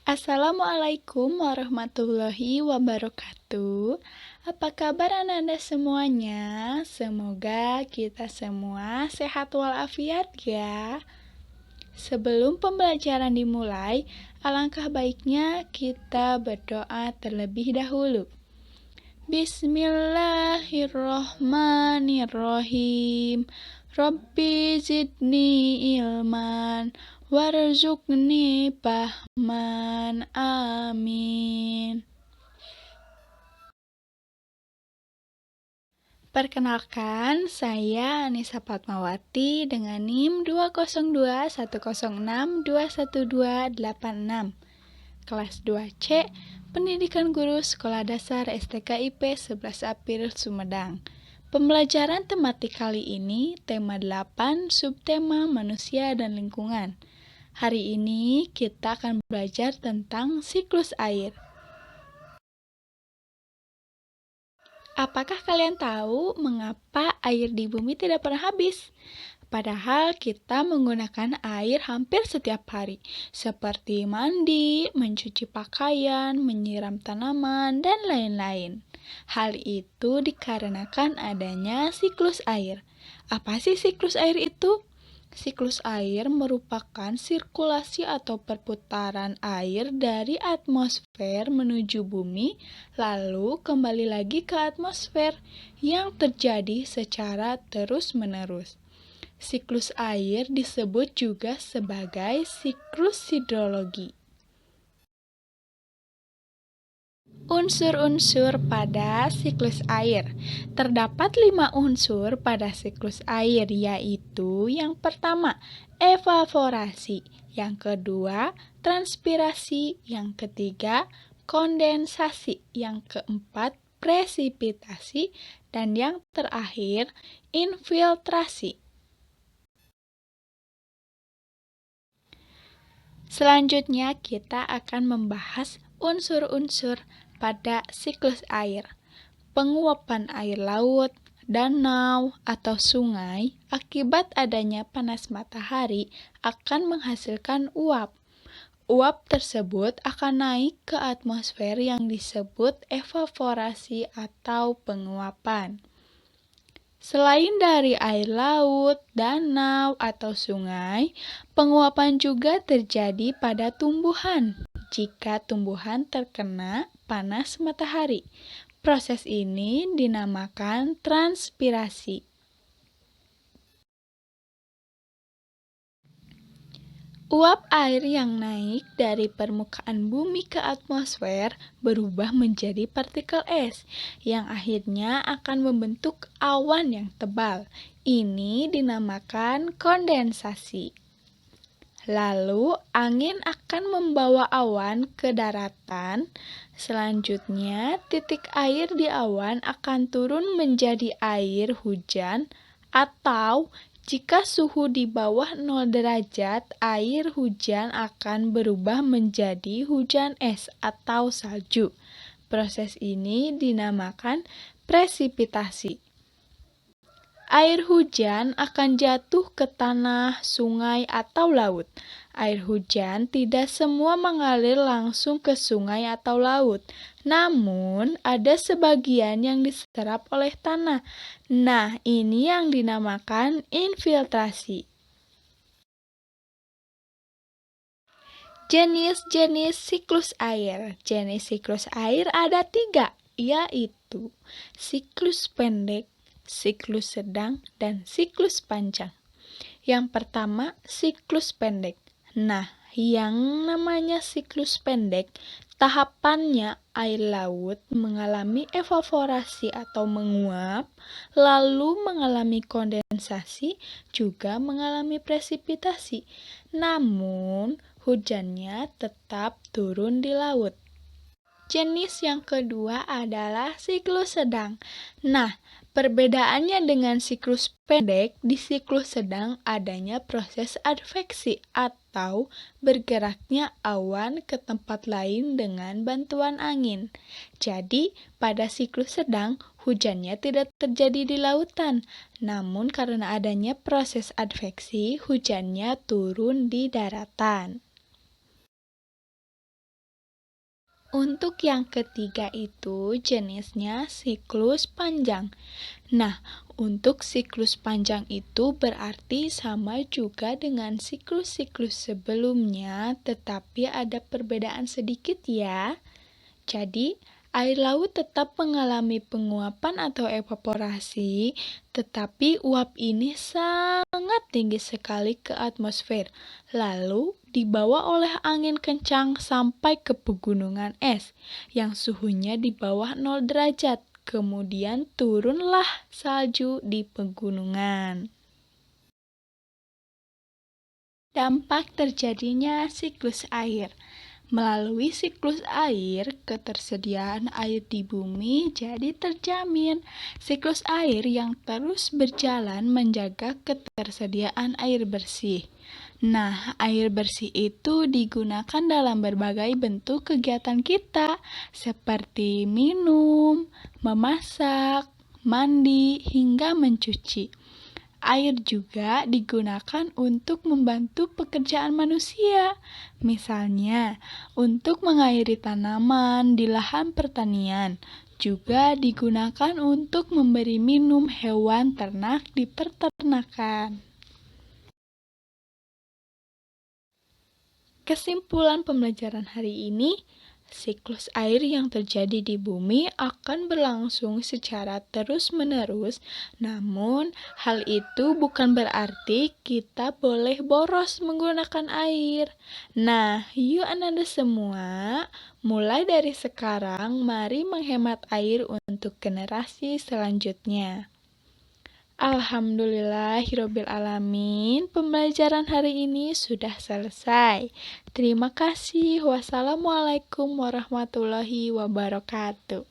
Assalamualaikum warahmatullahi wabarakatuh. Apa kabar anak-anak semuanya? Semoga kita semua sehat walafiat ya. Sebelum pembelajaran dimulai, alangkah baiknya kita berdoa terlebih dahulu. Bismillahirrohmanirrohim. Rabbi zidni ilman warzuqni fahman. Amin. Perkenalkan, saya Anissa Fatmawati dengan NIM 20210621286, kelas 2C, Pendidikan Guru Sekolah Dasar STKIP 11 April Sumedang. Pembelajaran tematik kali ini tema 8, subtema manusia dan lingkungan. Hari ini kita akan belajar tentang siklus air. Apakah kalian tahu mengapa air di bumi tidak pernah habis? Padahal kita menggunakan air hampir setiap hari, seperti mandi, mencuci pakaian, menyiram tanaman, dan lain-lain. Hal itu dikarenakan adanya siklus air. Apa sih siklus air itu? Siklus air merupakan sirkulasi atau perputaran air dari atmosfer menuju bumi, lalu kembali lagi ke atmosfer yang terjadi secara terus-menerus. Siklus air disebut juga sebagai siklus hidrologi. Unsur-unsur pada siklus air. Terdapat 5 unsur pada siklus air, yaitu yang pertama, evaporasi, yang kedua, transpirasi, yang ketiga, kondensasi, yang keempat, presipitasi, dan yang terakhir, infiltrasi. Selanjutnya, kita akan membahas unsur-unsur pada siklus air. Penguapan air laut, danau, atau sungai akibat adanya panas matahari akan menghasilkan uap. Uap tersebut akan naik ke atmosfer yang disebut evaporasi atau penguapan. Selain dari air laut, danau, atau sungai, penguapan juga terjadi pada tumbuhan jika tumbuhan terkena panas matahari. Proses ini dinamakan transpirasi. Uap air yang naik dari permukaan bumi ke atmosfer berubah menjadi partikel es, yang akhirnya akan membentuk awan yang tebal. Ini dinamakan kondensasi. Lalu, angin akan membawa awan ke daratan. Selanjutnya, titik air di awan akan turun menjadi air hujan, atau jika suhu di bawah 0 derajat, air hujan akan berubah menjadi hujan es atau salju. Proses ini dinamakan presipitasi. Air hujan akan jatuh ke tanah, sungai, atau laut. Air hujan tidak semua mengalir langsung ke sungai atau laut, namun ada sebagian yang diserap oleh tanah. Nah, ini yang dinamakan infiltrasi. Jenis-jenis siklus air. Jenis siklus air ada 3, yaitu siklus pendek, siklus sedang, dan siklus panjang. Yang pertama, siklus pendek. Nah, yang namanya siklus pendek, tahapannya air laut mengalami evaporasi atau menguap, lalu mengalami kondensasi, juga mengalami presipitasi. Namun, hujannya tetap turun di laut. Jenis yang kedua adalah siklus sedang. Nah, perbedaannya dengan siklus pendek, di siklus sedang adanya proses adveksi atau bergeraknya awan ke tempat lain dengan bantuan angin. Jadi, pada siklus sedang, hujannya tidak terjadi di lautan, namun karena adanya proses adveksi, hujannya turun di daratan. Untuk yang ketiga itu jenisnya siklus panjang. Nah, untuk siklus panjang itu berarti sama juga dengan siklus-siklus sebelumnya, tetapi ada perbedaan sedikit ya. Jadi, air laut tetap mengalami penguapan atau evaporasi, tetapi uap ini sangat tinggi sekali ke atmosfer, lalu dibawa oleh angin kencang sampai ke pegunungan es yang suhunya di bawah 0 derajat. Kemudian turunlah salju di pegunungan. Dampak terjadinya siklus air. Melalui siklus air, ketersediaan air di bumi jadi terjamin. Siklus air yang terus berjalan menjaga ketersediaan air bersih. Nah, air bersih itu digunakan dalam berbagai bentuk kegiatan kita, seperti minum, memasak, mandi, hingga mencuci. Air juga digunakan untuk membantu pekerjaan manusia, misalnya untuk mengairi tanaman di lahan pertanian. Juga digunakan untuk memberi minum hewan ternak di peternakan. Kesimpulan pembelajaran hari ini, siklus air yang terjadi di bumi akan berlangsung secara terus-menerus, namun hal itu bukan berarti kita boleh boros menggunakan air. Nah, yuk Anda semua, mulai dari sekarang mari menghemat air untuk generasi selanjutnya. Alhamdulillahirobbilalamin, pembelajaran hari ini sudah selesai. Terima kasih. Wassalamualaikum warahmatullahi wabarakatuh.